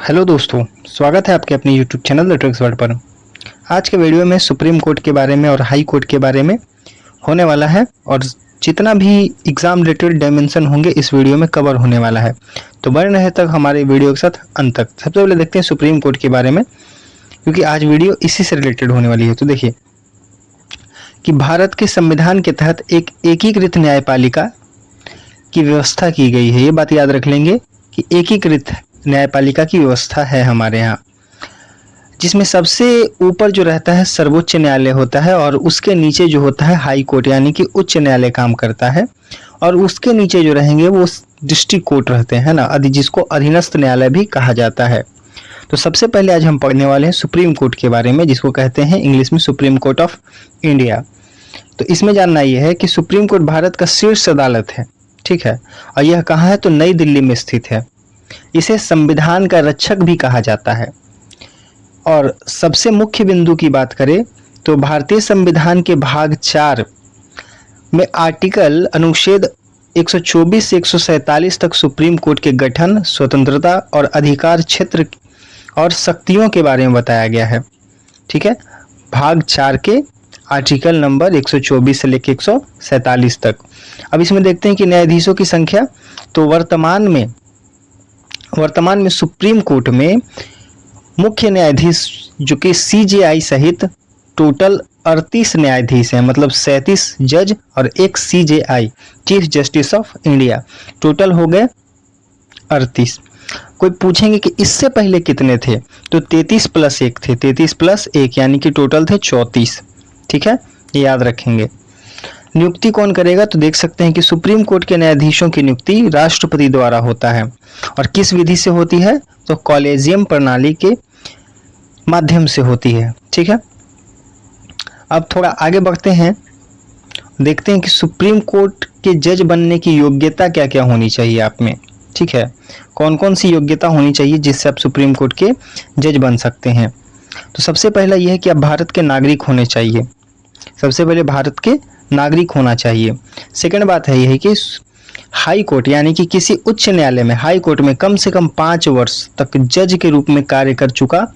Hello दोस्तों, स्वागत है आपके अपने YouTube channel the tricks world पर। आज के वीडियो में सुप्रीम कोर्ट के बारे में और हाई कोर्ट के बारे में होने वाला है और जितना भी एग्ज़ाम रिलेटेड डायमेंशन होंगे इस वीडियो में कवर होने वाला है। तो बने रहे तक हमारे वीडियो के साथ अंत तक। सबसे पहले देखते हैं सुप्रीम कोर्ट के बारे में, क्योंकि आज वीडियो इसी से रिलेटेड होने वाली है। तो देखिए कि भारत के संविधान के तहत एक एकीकृत न्यायपालिका की व्यवस्था की गई है। ये बात याद रख लेंगे कि एकीकृत न्यायपालिका की व्यवस्था है हमारे यहाँ, जिसमें सबसे ऊपर जो रहता है सर्वोच्च न्यायालय होता है और उसके नीचे जो होता है हाई कोर्ट यानी कि उच्च न्यायालय काम करता है, और उसके नीचे जो रहेंगे वो डिस्ट्रिक्ट कोर्ट रहते हैं ना, जिसको अधीनस्थ न्यायालय भी कहा जाता है। तो सबसे पहले आज हम पढ़ने वाले हैं सुप्रीम कोर्ट के बारे में, जिसको कहते हैं इंग्लिश में सुप्रीम कोर्ट ऑफ इंडिया। तो इसमें जानना यह है कि सुप्रीम कोर्ट भारत का शीर्ष अदालत है, ठीक है, और यह कहाँ है? तो नई दिल्ली में स्थित है। इसे संविधान का रक्षक भी कहा जाता है। और सबसे मुख्य बिंदु की बात करें तो भारतीय संविधान के भाग 4 में आर्टिकल अनुच्छेद 124 से 147 तक सुप्रीम कोर्ट के गठन, स्वतंत्रता और अधिकार क्षेत्र और शक्तियों के बारे में बताया गया है। ठीक है, भाग 4 के आर्टिकल नंबर 124 से लेकर 147 तक। अब इसमें देखते हैं कि न्यायाधीशों की संख्या। तो वर्तमान में सुप्रीम कोर्ट में मुख्य न्यायाधीश जो कि सीजेआई सहित टोटल 38 न्यायाधीश हैं, मतलब 37 जज और एक CJI chief justice of India, total हो गए 38। कोई पूछेंगे कि इससे पहले कितने थे? तो 33 + 1 थे, 33 + 1 यानी कि टोटल थे 34। ठीक है, ये याद रखेंगे। नियुक्ति कौन करेगा? तो देख सकते हैं कि सुप्रीम कोर्ट के न्यायाधीशों की नियुक्ति राष्ट्रपति द्वारा होता है। और किस विधि से होती है? तो कॉलेजियम प्रणाली के माध्यम से होती है। ठीक है, अब थोड़ा आगे बढ़ते हैं, देखते हैं कि सुप्रीम कोर्ट के जज बनने की योग्यता क्या क्या होनी चाहिए आप में। ठीक है, कौन कौन सी योग्यता होनी चाहिए जिससे आप सुप्रीम कोर्ट के जज बन सकते हैं? तो सबसे पहला यह है कि आप भारत के नागरिक होने चाहिए। सबसे पहले भारत के नागरिक होना चाहिए। सेकंड बात है यह कि हाई कोर्ट यानी कि किसी उच्च न्यायालय में, हाई कोर्ट में कम से कम 5 वर्ष तक जज के रूप में कार्य कर चुका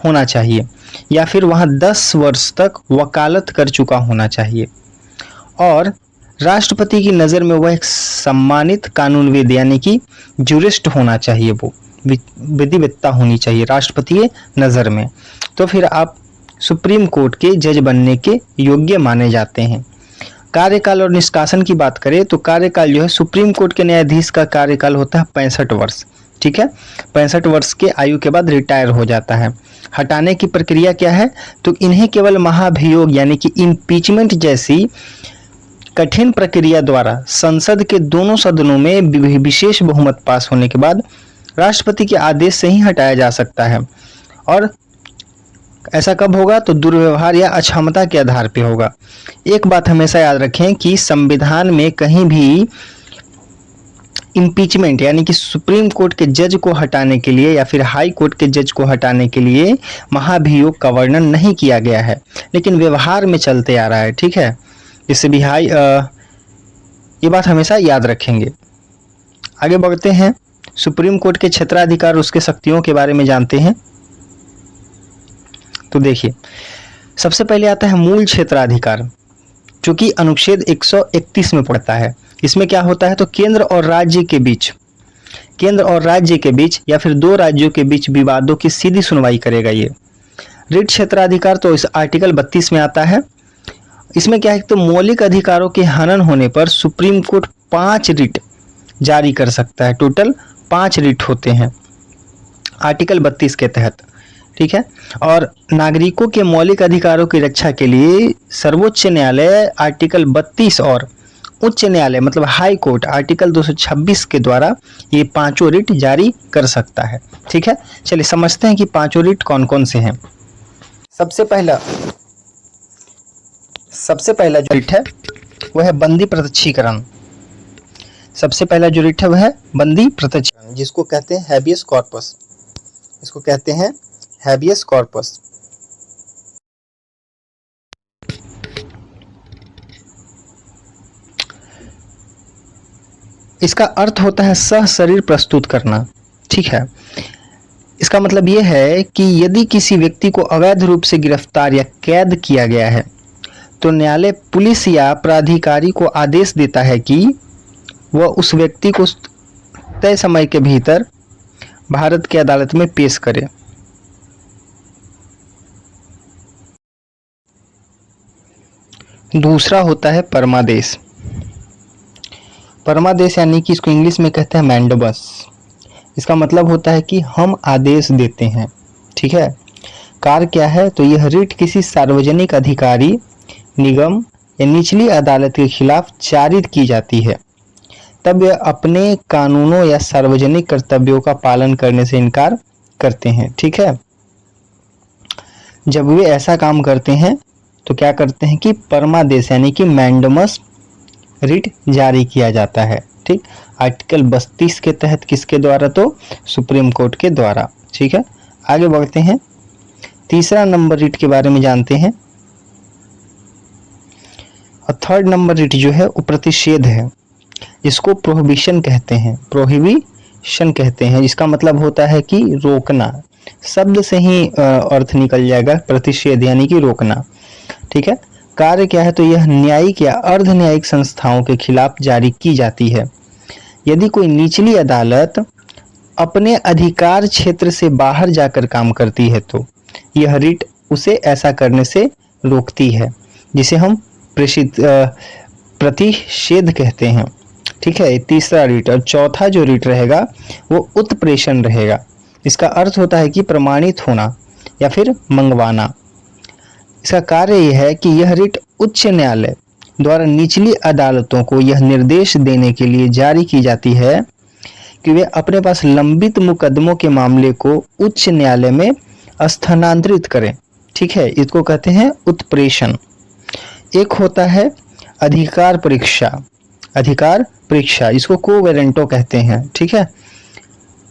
होना चाहिए, या फिर वहां 10 वर्ष तक वकालत कर चुका होना चाहिए। और राष्ट्रपति की नज़र में वह एक सम्मानित कानूनविद यानी कि जूरिस्ट होना चाहिए, वो विधिवेत्ता होनी चाहिए राष्ट्रपति के नज़र में। तो फिर आप सुप्रीम कोर्ट के जज बनने के योग्य माने जाते हैं। कार्यकाल और निष्कासन की बात करें तो कार्यकाल जो है सुप्रीम कोर्ट के न्यायाधीश का कार्यकाल होता है 65 वर्ष। ठीक है, 65 वर्ष के आयु के बाद रिटायर हो जाता है। हटाने की प्रक्रिया क्या है? तो इन्हें केवल महाभियोग यानी कि इम्पीचमेंट जैसी कठिन प्रक्रिया द्वारा संसद के दोनों सदनों में विशेष बहुमत पास होने के बाद राष्ट्रपति के आदेश से ही हटाया जा सकता है। और ऐसा कब होगा? तो दुर्व्यवहार या अक्षमता के आधार पर होगा। एक बात हमेशा याद रखें कि संविधान में कहीं भी इम्पीचमेंट यानी कि सुप्रीम कोर्ट के जज को हटाने के लिए या फिर हाई कोर्ट के जज को हटाने के लिए महाभियोग का वर्णन नहीं किया गया है, लेकिन व्यवहार में चलते आ रहा है। ठीक है, इससे भी ये बात हमेशा याद रखेंगे। आगे बढ़ते हैं, सुप्रीम कोर्ट के क्षेत्राधिकार और उसके शक्तियों के बारे में जानते हैं। तो देखिए, सबसे पहले आता है मूल क्षेत्राधिकार, जो कि अनुच्छेद 131 में पड़ता है। इसमें क्या होता है? तो केंद्र और राज्य के बीच या फिर दो राज्यों के बीच विवादों की सीधी सुनवाई करेगा ये। रिट क्षेत्राधिकार तो इस आर्टिकल 32 में आता है। इसमें क्या है? तो मौलिक अधिकारों के हनन होने पर सुप्रीम कोर्ट 5 रिट जारी कर सकता है। टोटल 5 रिट होते हैं आर्टिकल 32 के तहत। ठीक है, और नागरिकों के मौलिक अधिकारों की रक्षा के लिए सर्वोच्च न्यायालय आर्टिकल 32 और उच्च न्यायालय मतलब हाई कोर्ट आर्टिकल 226 के द्वारा ये 5 रिट जारी कर सकता है। ठीक है, चलिए समझते हैं कि 5 रिट कौन कौन से हैं। सबसे पहला जो रिट है वह है बंदी प्रत्यक्षीकरण। सबसे पहला जो रिट है वह है बंदी प्रत्यक्षीकरण, जिसको कहते हैं हैबियस कॉर्पस। इसको कहते हैं हैबियस कॉर्पस। इसका अर्थ होता है सह शरीर प्रस्तुत करना। ठीक है, इसका मतलब ये है कि यदि किसी व्यक्ति को अवैध रूप से गिरफ्तार या कैद किया गया है तो न्यायालय पुलिस या प्राधिकारी को आदेश देता है कि वह उस व्यक्ति को तय समय के भीतर भारत की अदालत में पेश करे। दूसरा होता है परमादेश। परमादेश यानी कि इसको इंग्लिश में कहते हैं मैंडेबस। इसका मतलब होता है कि हम आदेश देते हैं। ठीक है, कार्य क्या है? तो यह रिट किसी सार्वजनिक अधिकारी, निगम या निचली अदालत के खिलाफ जारी की जाती है तब यह अपने कानूनों या सार्वजनिक कर्तव्यों का पालन करने से इनकार करते हैं। ठीक है, जब वे ऐसा काम करते हैं तो क्या करते हैं कि परमादेश यानी कि मैंडेमस रिट जारी किया जाता है। ठीक, आर्टिकल 32 के तहत किसके द्वारा? तो सुप्रीम कोर्ट के द्वारा। ठीक है, आगे बढ़ते हैं, तीसरा नंबर रिट के बारे में जानते हैं। और थर्ड नंबर रिट जो है वो प्रतिषेध है, इसको प्रोहिबिशन कहते हैं। प्रोहिबिशन कहते हैं, इसका मतलब होता है कि रोकना। शब्द से ही अर्थ निकल जाएगा प्रतिषेध यानी कि रोकना। ठीक है, कार्य क्या है? तो यह न्यायिक या अर्ध न्यायिक संस्थाओं के खिलाफ जारी की जाती है। यदि कोई निचली अदालत अपने अधिकार क्षेत्र से बाहर जाकर काम करती है तो यह रिट उसे ऐसा करने से रोकती है, जिसे हम प्रतिषेध कहते हैं। ठीक है, तीसरा रिट। और चौथा जो रिट रहेगा वो उत्प्रेषण रहेगा। इसका अर्थ होता है कि प्रमाणित होना या फिर मंगवाना। इसका कार्य यह है कि यह रिट उच्च न्यायालय द्वारा निचली अदालतों को यह निर्देश देने के लिए जारी की जाती है कि वे अपने पास लंबित मुकदमों के मामले को उच्च न्यायालय में स्थानांतरित करें। ठीक है, इसको कहते हैं उत्प्रेषण। एक होता है अधिकार परीक्षा। अधिकार परीक्षा इसको कोवेरेंटो कहते हैं। ठीक है,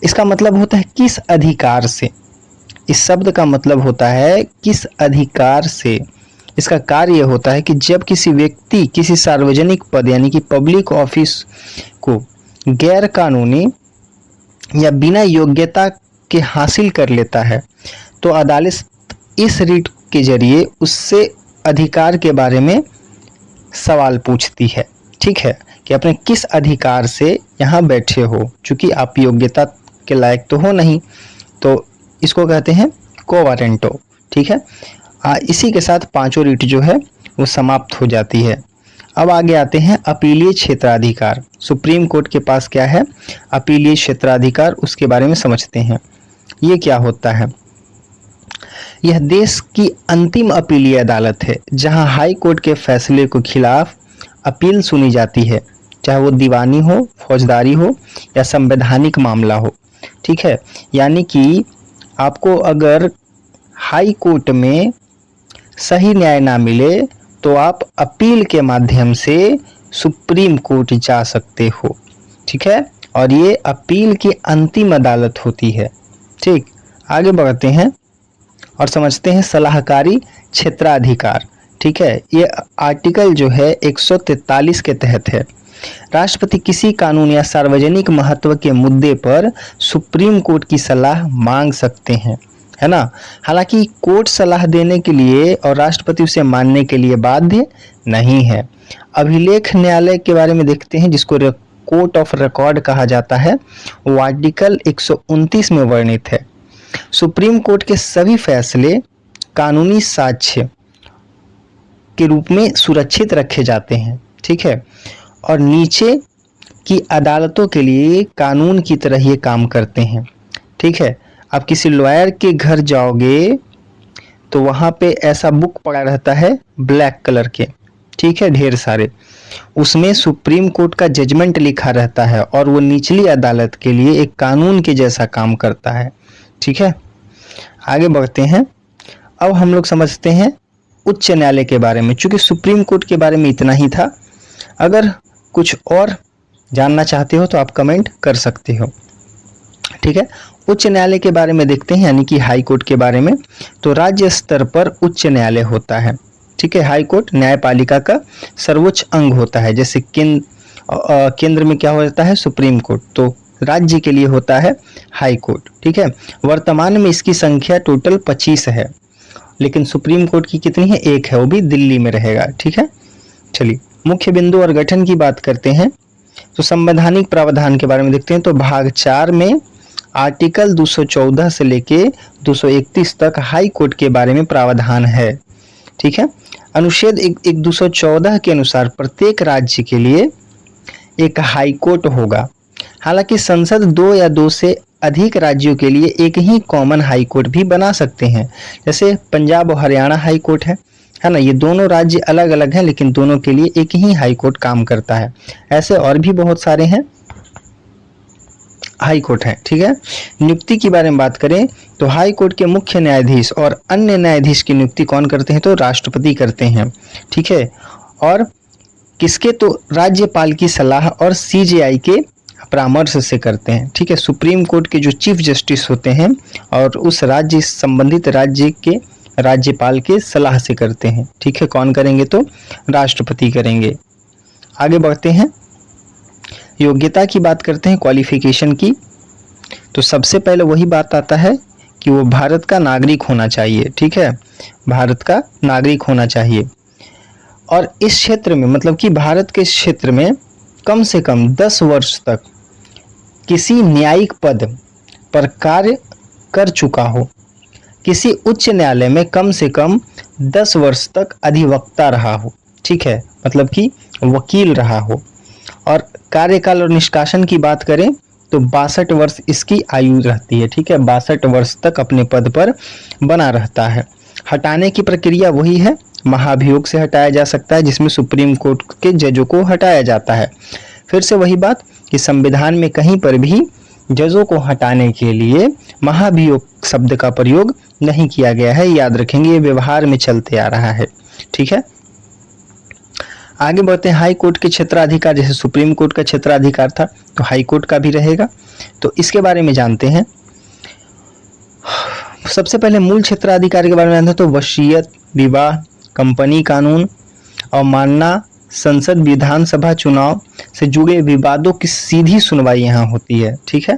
इसका मतलब होता है किस अधिकार से। इस शब्द का मतलब होता है किस अधिकार से। इसका कार्य यह होता है कि जब किसी व्यक्ति किसी सार्वजनिक पद यानी कि पब्लिक ऑफिस को गैर कानूनी या बिना योग्यता के हासिल कर लेता है तो अदालत इस रिट के जरिए उससे अधिकार के बारे में सवाल पूछती है। ठीक है, कि अपने किस अधिकार से यहाँ बैठे हो, चूंकि आप योग्यता के लायक तो हो नहीं, तो इसको कहते हैं कोवारेंटो। ठीक है, इसी के साथ पांचों रिट जो है वो समाप्त हो जाती है। अब आगे आते हैं अपीलीय क्षेत्राधिकार। सुप्रीम कोर्ट के पास क्या है? अपीलीय क्षेत्राधिकार, उसके बारे में समझते हैं। ये क्या होता है? यह देश की अंतिम अपीलीय अदालत है जहां हाई कोर्ट के फैसले के खिलाफ अपील सुनी जाती है, चाहे वो दीवानी हो, फौजदारी हो या संवैधानिक मामला हो। ठीक है, यानी कि आपको अगर हाई कोर्ट में सही न्याय ना मिले तो आप अपील के माध्यम से सुप्रीम कोर्ट जा सकते हो। ठीक है, और ये अपील की अंतिम अदालत होती है। ठीक, आगे बढ़ते हैं और समझते हैं सलाहकारी क्षेत्राधिकार। ठीक है, ये आर्टिकल जो है 143 के तहत है। राष्ट्रपति किसी कानून या सार्वजनिक महत्व के मुद्दे पर सुप्रीम कोर्ट की सलाह मांग सकते हैं, है ना। हालांकि कोर्ट सलाह देने के लिए और राष्ट्रपति उसे मानने के लिए बाध्य नहीं है। अभिलेख न्यायालय के बारे में देखते हैं, जिसको कोर्ट ऑफ रिकॉर्ड कहा जाता है। वो आर्टिकल 129 में वर्णित है। सुप्रीम कोर्ट के सभी फैसले कानूनी साक्ष्य के रूप में सुरक्षित रखे जाते हैं। ठीक है, और नीचे की अदालतों के लिए कानून की तरह ये काम करते हैं। ठीक है, आप किसी लॉयर के घर जाओगे तो वहाँ पे ऐसा बुक पड़ा रहता है ब्लैक कलर के, ठीक है, ढेर सारे, उसमें सुप्रीम कोर्ट का जजमेंट लिखा रहता है और वो निचली अदालत के लिए एक कानून के जैसा काम करता है। ठीक है, आगे बढ़ते हैं। अब हम लोग समझते हैं उच्च न्यायालय के बारे में। चूंकि सुप्रीम कोर्ट के बारे में इतना ही था, अगर कुछ और जानना चाहते हो तो आप कमेंट कर सकते हो। ठीक है, उच्च न्यायालय के बारे में देखते हैं, यानी कि हाई कोर्ट के बारे में। तो राज्य स्तर पर उच्च न्यायालय होता है। ठीक है, हाई कोर्ट न्यायपालिका का सर्वोच्च अंग होता है। जैसे केंद्र में क्या होता है? Supreme court. तो राज्य के लिए होता है हाई कोर्ट। ठीक है, वर्तमान में इसकी संख्या टोटल 25 है, लेकिन सुप्रीम कोर्ट की कितनी है? 1 है, वो भी दिल्ली में रहेगा। ठीक है, चलिए मुख्य बिंदु और गठन की बात करते हैं। तो संवैधानिक प्रावधान के बारे में देखते हैं। तो भाग 4 में आर्टिकल 214 से लेके 231 तक हाई कोर्ट के बारे में प्रावधान है। ठीक है, अनुच्छेद 214 के अनुसार प्रत्येक राज्य के लिए एक हाई कोर्ट होगा। हालांकि संसद 2 या 2 से अधिक राज्यों के लिए एक ही कॉमन हाई कोर्ट भी बना सकते हैं। जैसे पंजाब और हरियाणा हाई कोर्ट है ना, ये दोनों राज्य अलग अलग हैं, लेकिन दोनों के लिए एक ही हाई कोर्ट काम करता है। ऐसे और भी बहुत सारे हैं हाई कोर्ट है। ठीक है, नियुक्ति के बारे में बात करें तो हाई कोर्ट के मुख्य न्यायाधीश और अन्य न्यायाधीश की नियुक्ति कौन करते हैं? तो राष्ट्रपति करते हैं। ठीक है, और किसके? तो राज्यपाल की सलाह और सीजेआई के परामर्श से करते हैं। ठीक है, सुप्रीम कोर्ट के जो चीफ जस्टिस होते हैं और उस राज्य संबंधित राज्य के राज्यपाल के सलाह से करते हैं। ठीक है, कौन करेंगे? तो राष्ट्रपति करेंगे। आगे बढ़ते हैं, योग्यता की बात करते हैं, क्वालिफिकेशन की। तो सबसे पहले वही बात आता है कि वो भारत का नागरिक होना चाहिए। ठीक है, भारत का नागरिक होना चाहिए और इस क्षेत्र में, मतलब कि भारत के क्षेत्र में कम से कम 10 वर्ष तक किसी न्यायिक पद पर कार्य कर चुका हो, किसी उच्च न्यायालय में कम से कम 10 वर्ष तक अधिवक्ता रहा हो। ठीक है, मतलब कि वकील रहा हो। और कार्यकाल और निष्कासन की बात करें तो 62 वर्ष इसकी आयु रहती है। ठीक है, 62 वर्ष तक अपने पद पर बना रहता है। हटाने की प्रक्रिया वही है, महाभियोग से हटाया जा सकता है, जिसमें सुप्रीम कोर्ट के जजों को हटाया जाता है। फिर से वही बात कि संविधान में कहीं पर भी जजों को हटाने के लिए महाभियोग शब्द का प्रयोग नहीं किया गया है। याद रखेंगे, ये व्यवहार में चलते आ रहा है। ठीक है, आगे बढ़ते हैं। हाई कोर्ट के क्षेत्राधिकार, जैसे सुप्रीम कोर्ट का क्षेत्राधिकार था तो हाई कोर्ट का भी रहेगा। तो इसके बारे में जानते हैं। सबसे पहले मूल क्षेत्राधिकार के बारे में जानते हैं। तो वसीयत, विवाह, कंपनी कानून, अवमानना, संसद विधानसभा चुनाव से जुड़े विवादों की सीधी सुनवाई यहाँ होती है। ठीक है,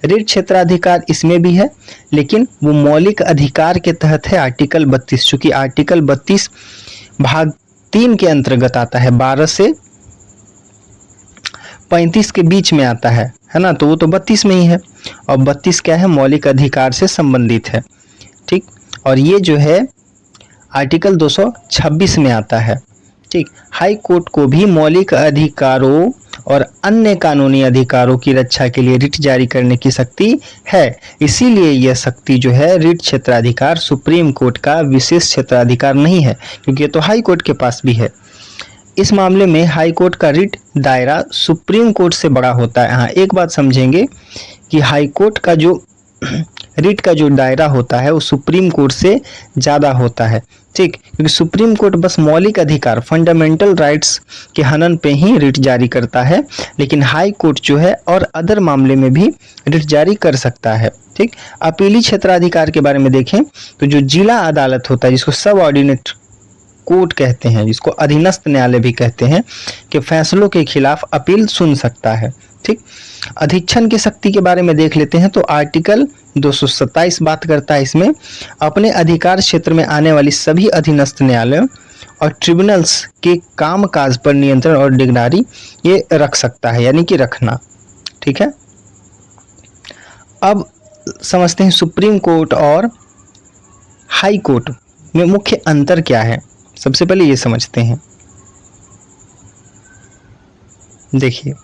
रिट क्षेत्राधिकार इसमें भी है, लेकिन वो मौलिक अधिकार के तहत है। आर्टिकल 32, चूंकि आर्टिकल 32 भाग 3 के अंतर्गत आता है, 12 से 35 के बीच में आता है ना, तो वो तो 32 में ही है। और 32 क्या है? मौलिक अधिकार से संबंधित है। ठीक, और ये जो है आर्टिकल 226 में आता है। ठीक, हाई कोर्ट को भी मौलिक अधिकारों और अन्य कानूनी अधिकारों की रक्षा के लिए रिट जारी करने की शक्ति है। इसीलिए यह शक्ति जो है, रिट क्षेत्राधिकार सुप्रीम कोर्ट का विशेष क्षेत्राधिकार नहीं है, क्योंकि ये तो हाई कोर्ट के पास भी है। इस मामले में हाई कोर्ट का रिट दायरा सुप्रीम कोर्ट से बड़ा होता है। हाँ, एक बात समझेंगे कि हाई कोर्ट का जो रिट का जो दायरा होता है वो सुप्रीम कोर्ट से ज़्यादा होता है। ठीक, क्योंकि सुप्रीम कोर्ट बस मौलिक अधिकार, फंडामेंटल राइट्स के हनन पे ही रिट जारी करता है, लेकिन हाई कोर्ट जो है और अदर मामले में भी रिट जारी कर सकता है। ठीक, अपीली क्षेत्राधिकार के बारे में देखें तो जो जिला अदालत होता है, जिसको सब ऑर्डिनेट कोर्ट कहते हैं, जिसको अधीनस्थ न्यायालय भी कहते हैं, के फैसलों के खिलाफ अपील सुन सकता है। ठीक, अधिच्छन की शक्ति के बारे में देख लेते हैं। तो आर्टिकल 227 बात करता है इसमें, अपने अधिकार क्षेत्र में आने वाली सभी अधीनस्थ न्यायालयों और ट्रिब्यूनल्स के कामकाज पर नियंत्रण और निगरानी ये रख सकता है, यानी कि रखना। ठीक है, अब समझते हैं सुप्रीम कोर्ट और हाई कोर्ट में मुख्य अंतर क्या है। सबसे पहले ये समझते हैं। देखिए,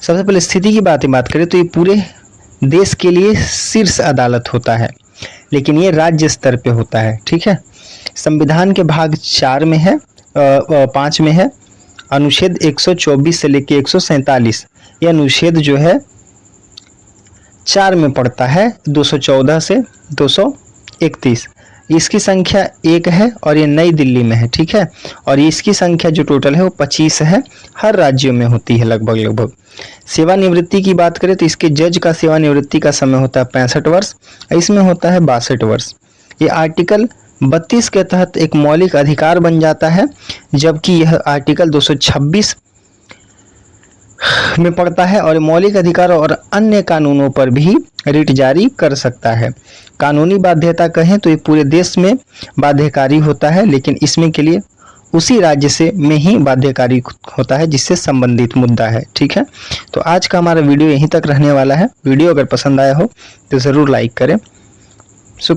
सबसे पहले स्थिति की बात करें तो ये पूरे देश के लिए शीर्ष अदालत होता है, लेकिन ये राज्य स्तर पे होता है। ठीक है, संविधान के भाग 4 में है, 5 में है, अनुच्छेद 124 से लेके 147। ये अनुच्छेद जो है 4 में पड़ता है, 214 से 231। इसकी संख्या 1 है और ये नई दिल्ली में है। ठीक है, और इसकी संख्या जो टोटल है वो 25 है, हर राज्यों में होती है लगभग। सेवानिवृत्ति की बात करें तो इसके जज का सेवानिवृत्ति का समय होता है 65 वर्ष, इसमें होता है 62 वर्ष। ये आर्टिकल 32 के तहत एक मौलिक अधिकार बन जाता है, जबकि यह आर्टिकल 226 में पड़ता है और मौलिक अधिकार और अन्य कानूनों पर भी रिट जारी कर सकता है। कानूनी बाध्यता कहें तो ये पूरे देश में बाध्यकारी होता है, लेकिन इसमें के लिए उसी राज्य से में ही बाध्यकारी होता है जिससे संबंधित मुद्दा है। ठीक है, तो आज का हमारा वीडियो यहीं तक रहने वाला है। वीडियो अगर पसंद आया हो तो ज़रूर लाइक करें। शुक्रिया।